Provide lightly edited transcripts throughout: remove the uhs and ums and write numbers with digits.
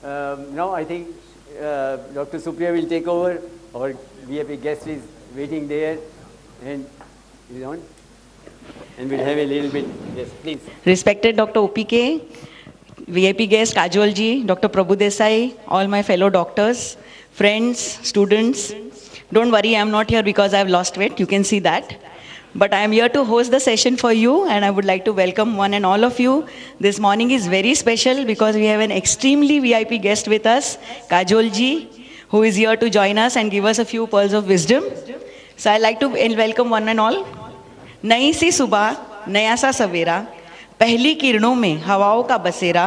Now I think Dr. Supriya will take over. Our VIP guest is waiting there, and is on. And we'll have a little bit. Yes, please. Respected Dr. OPK, VIP guest Kajol ji, Dr. Prabhu Desai, all my fellow doctors, friends, students. Don't worry, I'm not here because I've lost weight. You can see that. But I am here to host the session for you, and I would like to welcome one and all of you. This morning is very special because we have an extremely VIP guest with us, Kajol ji, who is here to join us and give us a few pearls of wisdom. So I'd like to welcome one and all. नई सी सुबह, नया सा सवेरा, पहली किरणों में हवाओं का बसेरा,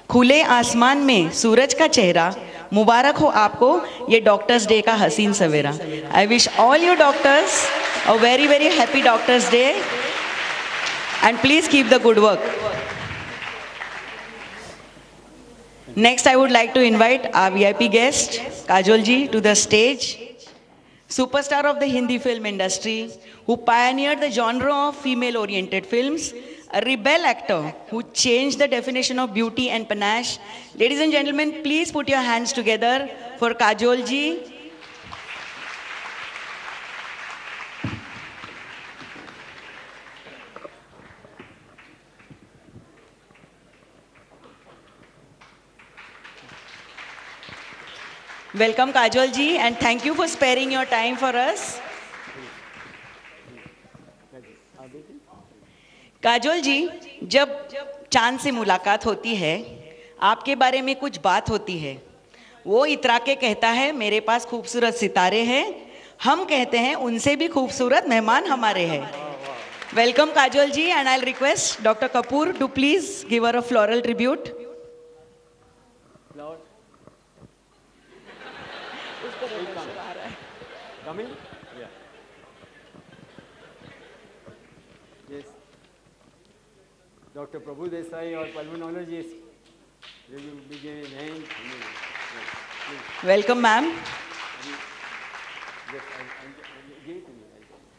खुले आसमान में सूरज का चेहरा, मुबारक हो आपको ये डॉक्टर्स डे का हसीन सवेरा. I wish all you doctors a very very happy Doctors Day, and please keep the good work. Next, I would like to invite our VIP guest Kajol ji to the stage. Superstar of the Hindi film industry, who pioneered the genre of female-oriented films, a rebel actor who changed the definition of beauty and panache. Ladies and gentlemen, please put your hands together for Kajol ji. Welcome Kajol ji, and thank you for sparing your time for us. Kajol जी, जब चांद से मुलाकात होती है, आपके बारे में कुछ बात होती है. वो इतरा के कहता है मेरे पास खूबसूरत सितारे हैं, हम कहते हैं उनसे भी खूबसूरत मेहमान हमारे हैं. Welcome Kajol ji, and I will request doctor Kapoor to please give her a floral tribute. Coming? Yeah. Yes. Dr. Prabhu Desai, our pulmonologist, they will be giving hand. Welcome, ma'am.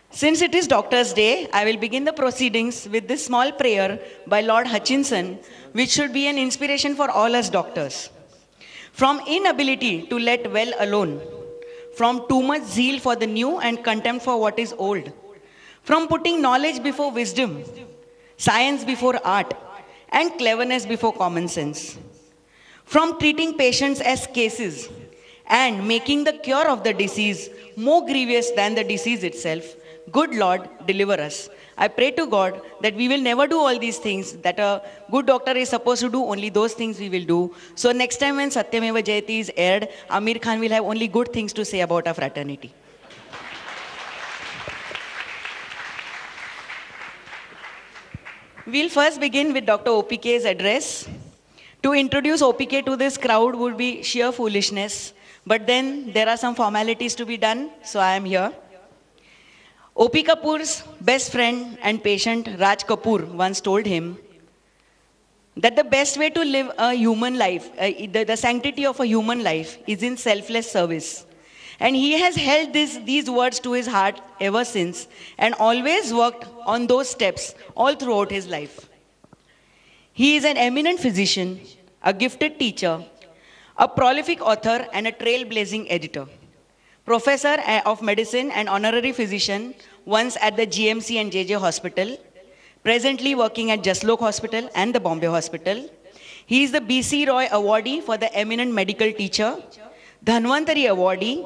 Since it is Doctor's Day, I will begin the proceedings with this small prayer by Lord Hutchinson, which should be an inspiration for all us doctors. From inability to let well alone, from too much zeal for the new and contempt for what is old, from putting knowledge before wisdom, science before art, and cleverness before common sense, from treating patients as cases and making the cure of the disease more grievous than the disease itself, good Lord, deliver us. I pray to God that we will never do all these things, that a good doctor is supposed to do, only those things we will do. So next time when Satyameva Jayati is aired, Amir Khan will have only good things to say about our fraternity. We'll first begin with Dr. OPK's address. To introduce OPK to this crowd would be sheer foolishness, but then there are some formalities to be done, so I am here. O.P. Kapoor's best friend and patient Raj Kapoor once told him that the best way to live a human life, the sanctity of a human life, is in selfless service. And he has held these words to his heart ever since and always worked on those steps all throughout his life. He is an eminent physician, a gifted teacher, a prolific author, and a trailblazing editor. Professor of Medicine and Honorary Physician, once at the GMC and JJ Hospital, presently working at Jaslok Hospital and the Bombay Hospital. He is the BC Roy Awardee for the Eminent Medical Teacher, Dhanvantari Awardee,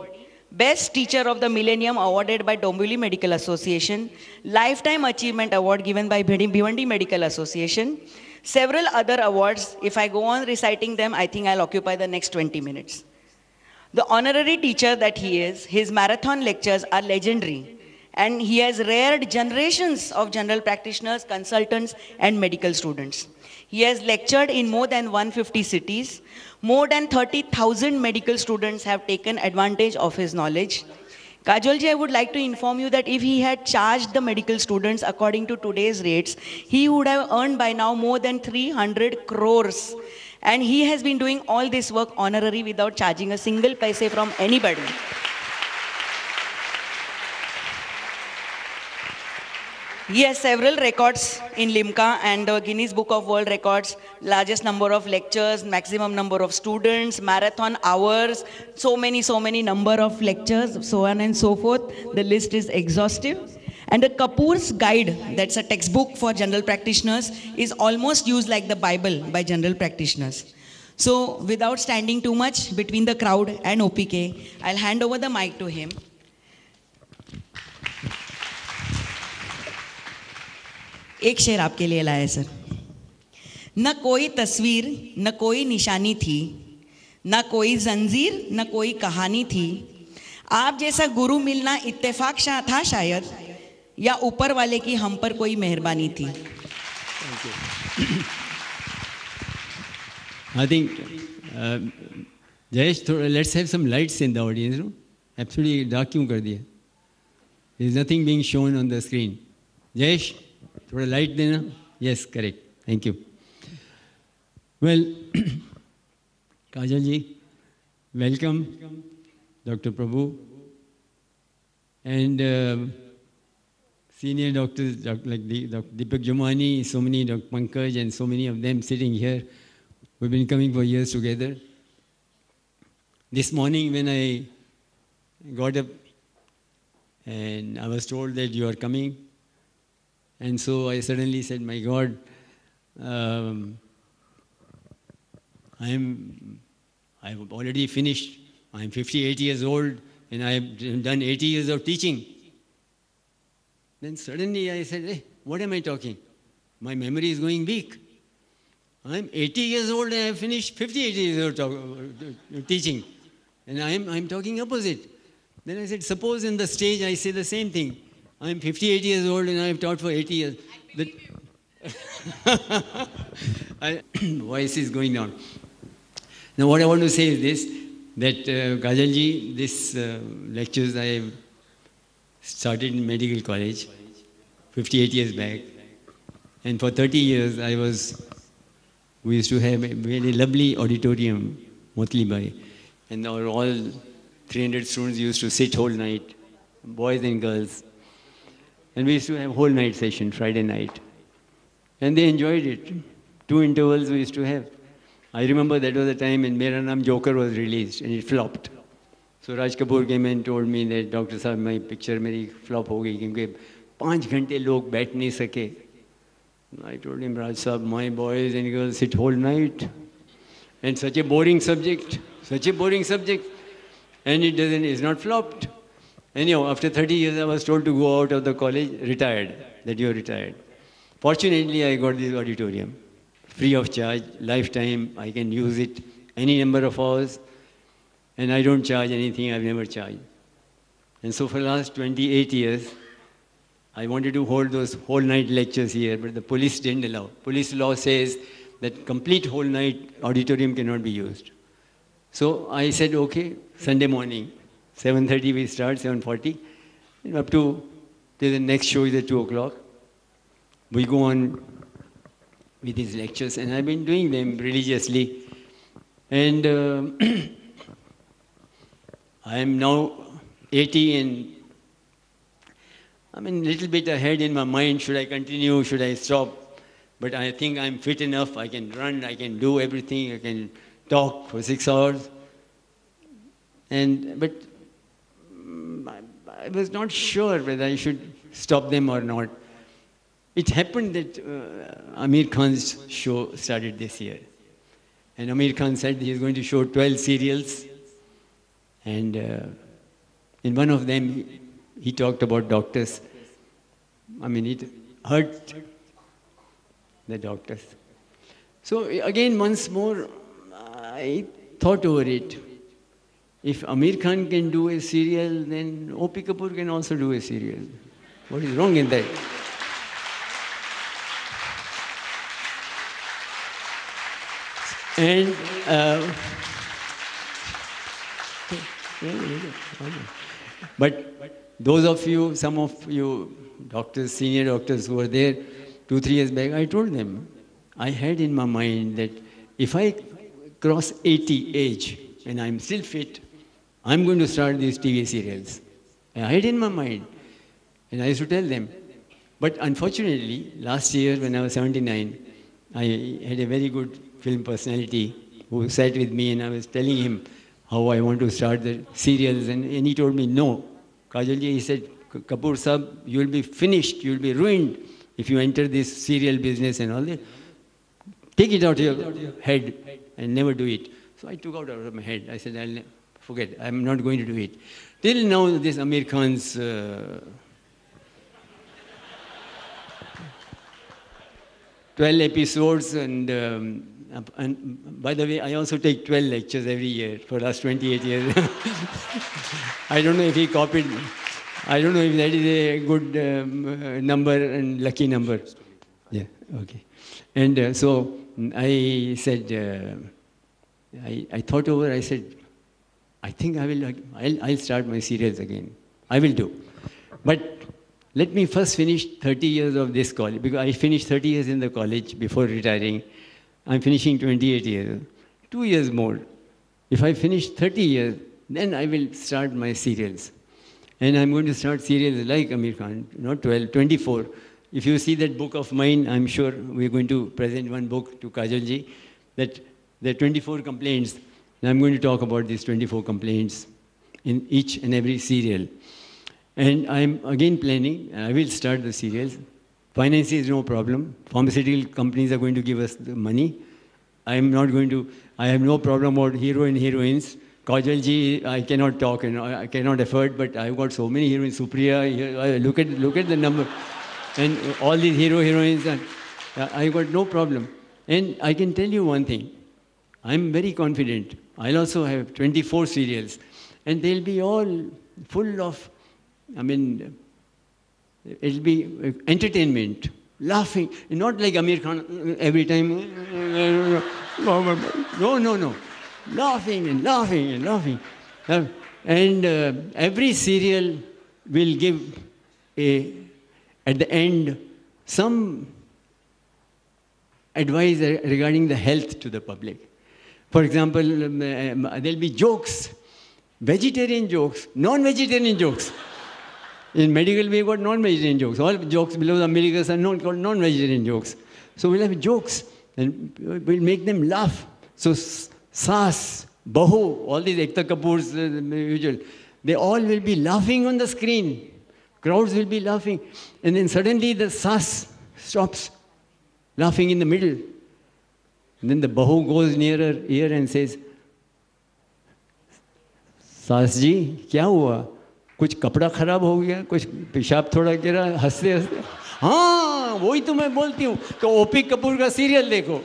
Best Teacher of the Millennium awarded by Dombivli Medical Association, Lifetime Achievement Award given by Bhiwandi Medical Association, several other awards. If I go on reciting them, I think I'll occupy the next 20 minutes. The honorary teacher that he is, his marathon lectures are legendary, and he has reared generations of general practitioners, consultants, and medical students. He has lectured in more than 150 cities. More than 30,000 medical students have taken advantage of his knowledge. Kajol ji, I would like to inform you that if he had charged the medical students according to today's rates, he would have earned by now more than 300 crores. And he has been doing all this work honorary without charging a single paise from anybody. Yes, several records in Limca and the Guinness Book of World Records, largest number of lectures, maximum number of students, marathon hours, so many number of lectures, so on and so forth. The list is exhaustive. And the Kapoor's Guide, that's a textbook for general practitioners, is almost used like the Bible by general practitioners. So without standing too much between the crowd and OPK, I'll hand over the mic to him. एक शेर आपके लिए लाया sir. न कोई तस्वीर न कोई निशानी थी, न कोई जंजीर न कोई कहानी थी, आप जैसा गुरु मिलना इत्तेफाक था शायद, या ऊपर वाले की हम पर कोई मेहरबानी थी। I think Jayesh, let's have some lights in the audience. No? Absolutely dark क्यों कर दिया? There is nothing being shown on the screen. Jayesh, थोड़ा light देना? Yes, correct. Thank you. Well, Kajal ji, welcome, Dr. Prabhu, and senior doctors like Dr. Deepak Jumani, so many, Dr. Pankaj, and so many of them sitting here. We've been coming for years together. This morning when I got up and I was told that you are coming, and so I suddenly said, my God, I've already finished. I'm 58 years old and I've done 80 years of teaching. Then suddenly I said, hey, what am I talking? My memory is going weak. I'm 80 years old and I've finished 58 years of teaching. And I'm talking opposite. Then I said, suppose in the stage I say the same thing. I'm 58 years old and I've taught for 80 years. Voice is going down. Now what I want to say is this, that Kajal ji, this lectures I started in medical college 58 years back. And for 30 years we used to have a very lovely auditorium, Motli Bhai. And all 300 students used to sit whole night, boys and girls. And we used to have whole night session, Friday night. And they enjoyed it. 2 intervals we used to have. I remember that was the time when Mera Naam Joker was released and it flopped. So Raj Kapoor came and told me that, Dr. Sahab, my picture meri flop ho gayi kyunki 5 ghante log baith nahi sake. I told him, Raj Sahab, my boys and girls sit whole night. And such a boring subject. And it's not flopped. Anyhow, after 30 years, I was told to go out of the college, retired, that you are retired. Fortunately, I got this auditorium, free of charge, lifetime, I can use it any number of hours, and I don't charge anything, I've never charged. And so for the last 28 years, I wanted to hold those whole night lectures here, but the police didn't allow. Police law says that complete whole night auditorium cannot be used. So I said, okay, Sunday morning, 7:30 we start, 7:40, and up to till the next show is at 2 o'clock. We go on with these lectures, and I've been doing them religiously. And I am now 80, and I'm a little bit ahead in my mind. Should I continue? Should I stop? But I think I'm fit enough. I can run, I can do everything, I can talk for 6 hours. But I was not sure whether I should stop them or not. It happened that Amir Khan's show started this year. And Amir Khan said he is going to show 12 serials. And in one of them, he talked about doctors. I mean, it hurt the doctors. So again, once more, I thought over it. If Amir Khan can do a serial, then O.P. Kapoor can also do a serial. What is wrong in that? And but those of you, some of you doctors, senior doctors who were there 2-3 years back, I told them, I had in my mind that if I cross 80 age and I'm still fit, I'm going to start these TV serials. And I had in my mind. And I used to tell them. But unfortunately, last year when I was 79, I had a very good film personality who sat with me, and I was telling him how I want to start the serials, and he told me, no. Kajalji, he said, Kapoor Sahab, you will be finished, you will be ruined if you enter this serial business and all that. Take it out of your head and never do it. So I took out of my head. I said, I'll forget, I'm not going to do it. Till now, this Amir Khan's 12 episodes, and by the way, I also take 12 lectures every year for the last 28 years. I don't know if he copied. I don't know if that is a good number and lucky number. Yeah, okay. And so I said, I thought over, I said, I think I'll start my serials again. I will do. But let me first finish 30 years of this college, because I finished 30 years in the college before retiring. I'm finishing 28 years, 2 years more. If I finish 30 years, then I will start my serials. And I'm going to start serials like Amir Khan, not 12, 24. If you see that book of mine, I'm sure we're going to present one book to Kajalji, that there are 24 complaints. And I'm going to talk about these 24 complaints in each and every serial. And I'm again planning, I will start the serials. Finance is no problem. Pharmaceutical companies are going to give us the money. I have no problem about hero and heroines. Kajalji, I cannot talk, I cannot afford, but I've got so many heroines. Supriya, look at the number. And all these heroines, I've got no problem. And I can tell you one thing. I'm very confident. I'll also have 24 serials. And they'll be all full of, it'll be entertainment, laughing. Not like Amir Khan every time. No. Laughing and laughing and laughing. And every serial will give at the end, some advice regarding the health to the public. For example, there'll be jokes, vegetarian jokes, non-vegetarian jokes. In medical, we've got non-vegetarian jokes. All jokes below the umbilicus are called non-vegetarian jokes. So we'll have jokes, and we'll make them laugh. So Saas, Bahu, all these Ekta Kapoor's usual, they all will be laughing on the screen. Crowds will be laughing. And then suddenly the Saas stops laughing in the middle. And then the Bahu goes nearer ear and says, Saas ji, क्या हुआ? कुछ कपड़ा खराब हो गया, कुछ पेशाब थोड़ा गिरा, हंसते हंसते, हाँ वही तो मैं बोलती हूँ कि ओपी कपूर का सीरियल देखो.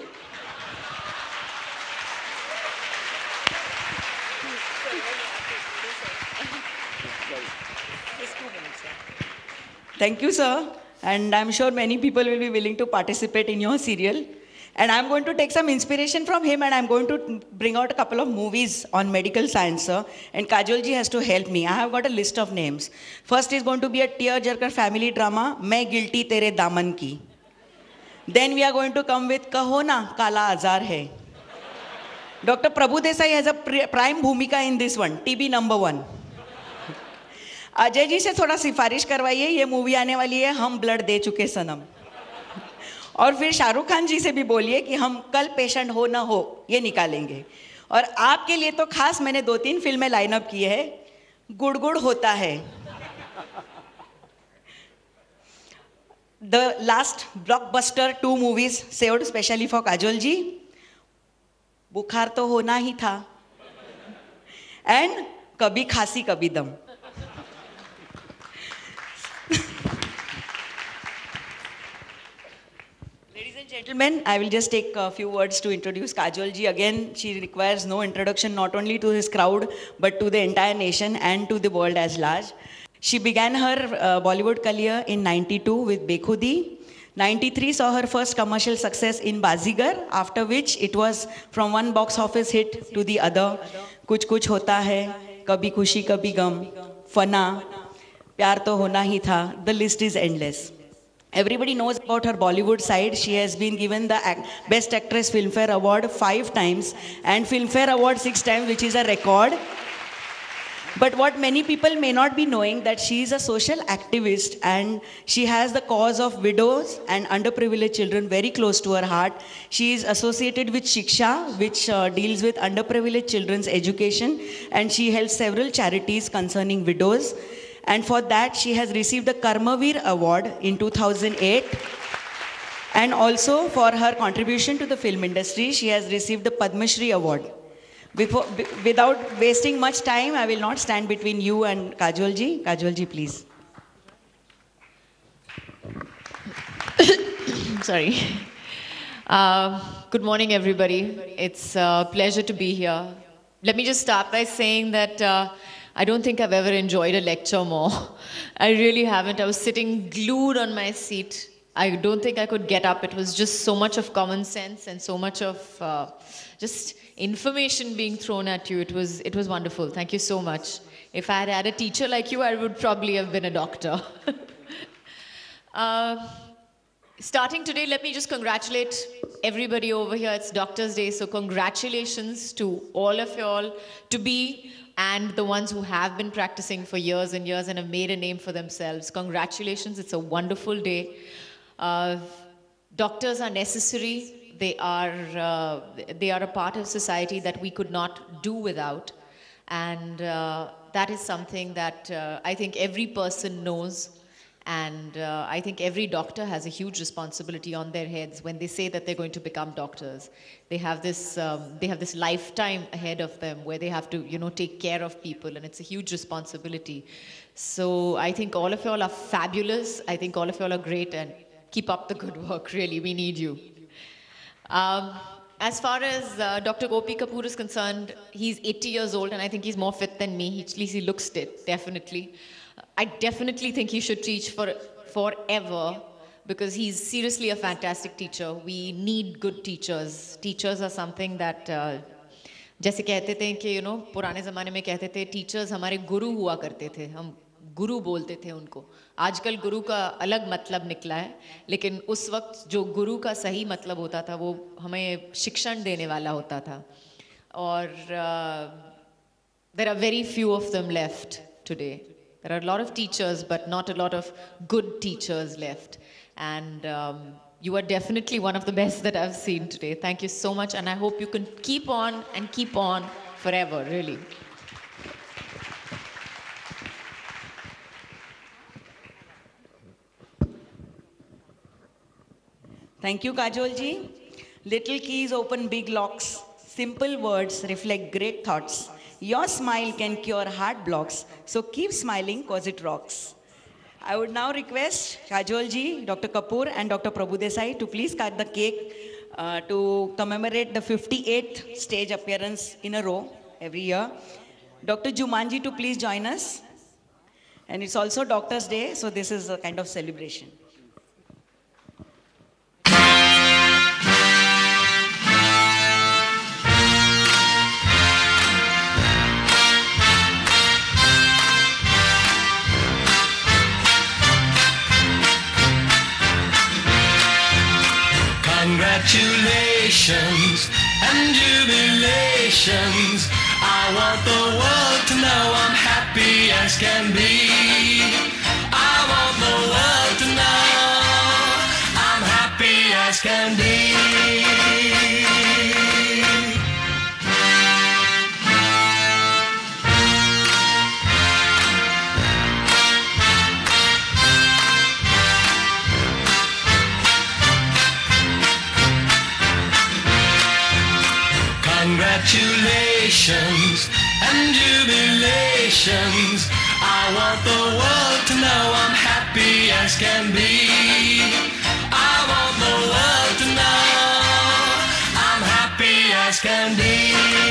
Thank you, sir. And I'm sure many people will be willing to participate in your serial. And I'm going to take some inspiration from him, and I'm going to bring out a couple of movies on medical science, sir. And Kajolji has to help me. I have got a list of names. First is going to be a tear-jerker family drama, Main Guilty Tere Daman Ki. Then we are going to come with Kaho Na, Kala Azar Hai. Dr. Prabhu Desai has a prime bhumika in this one, TB number 1. Ajay ji से थोड़ा सिफारिश करवाइए, ये movie आने वाली है हम blood दे चुके सनम. और फिर शाहरुख खान जी से भी बोलिए कि हम कल पेशेंट हो ना हो ये निकालेंगे. और आपके लिए तो खास मैंने 2-3 फिल्में लाइनअप की है. गुड़ गुड़ होता है, the last blockbuster 2 movies saved specially for Kajol ji, बुखार तो होना ही था, एंड कभी खांसी कभी दम. Gentlemen, I will just take a few words to introduce Kajol ji. Again, she requires no introduction, not only to this crowd, but to the entire nation and to the world as large. She began her Bollywood career in 92 with Bekhudi. 93 saw her first commercial success in Bazigar, after which it was from one box office hit to the other. Kuch Kuch Hota Hai, Kabhi Khushi Kabhi Gum, Fana, Pyar To Hona Hi Tha. The list is endless. Everybody knows about her Bollywood side. She has been given the Best Actress Filmfare Award 5 times and Filmfare Award 6 times, which is a record. But what many people may not be knowing that she is a social activist and she has the cause of widows and underprivileged children very close to her heart. She is associated with Shiksha, which deals with underprivileged children's education, and she helps several charities concerning widows. And for that, she has received the Karmavir Award in 2008. And also for her contribution to the film industry, she has received the Padma Shri Award. Without wasting much time, I will not stand between you and Kajol ji. Kajol ji, please. Sorry. Good morning, everybody. It's a pleasure to be here. Let me just start by saying that I don't think I've ever enjoyed a lecture more. I really haven't. I was sitting glued on my seat. I don't think I could get up. It was just so much of common sense and so much of just information being thrown at you. It was wonderful. Thank you so much. If I had had a teacher like you, I would probably have been a doctor. Starting today, let me just congratulate everybody over here. It's Doctor's Day, so congratulations to all of you all, to be and the ones who have been practicing for years and years and have made a name for themselves. Congratulations, it's a wonderful day. Doctors are necessary. They are a part of society that we could not do without. And that is something that I think every person knows. And I think every doctor has a huge responsibility on their heads when they say that they're going to become doctors. They have this lifetime ahead of them where they have to, take care of people, and it's a huge responsibility. So I think all of you all are fabulous. I think all of you all are great, and keep up the good work. Really, we need you. As far as Dr. Gopi Kapoor is concerned, he's 80 years old, and I think he's more fit than me. At least he looks it, definitely. I definitely think he should teach forever, because he's seriously a fantastic teacher. We need good teachers. Teachers are something that, जैसे कहते थे कि पुराने ज़माने में कहते थे teachers हमारे गुरु हुआ करते थे, हम गुरु बोलते थे उनको. आजकल गुरु का अलग मतलब निकला है, लेकिन उस वक्त जो गुरु का सही मतलब होता था वो हमें शिक्षण देने वाला होता था. और there are very few of them left today. There are a lot of teachers, but not a lot of good teachers left. And you are definitely one of the best that I've seen today. Thank you so much. And I hope you can keep on and keep on forever, really. Thank you, Kajol ji. Little keys open big locks. Simple words reflect great thoughts. Your smile can cure heart blocks, so keep smiling cause it rocks. I would now request Kajol ji, Dr. Kapoor and Dr. Prabhu Desai to please cut the cake to commemorate the 58th stage appearance in a row every year. Dr. Jumanji to please join us. And it's also Doctor's Day, so this is a kind of celebration. Congratulations and jubilations. I want the world to know I'm happy as can be. I want the world to know I'm happy as can be. Congratulations and jubilations. I want the world to know I'm happy as can be. I want the world to know I'm happy as can be.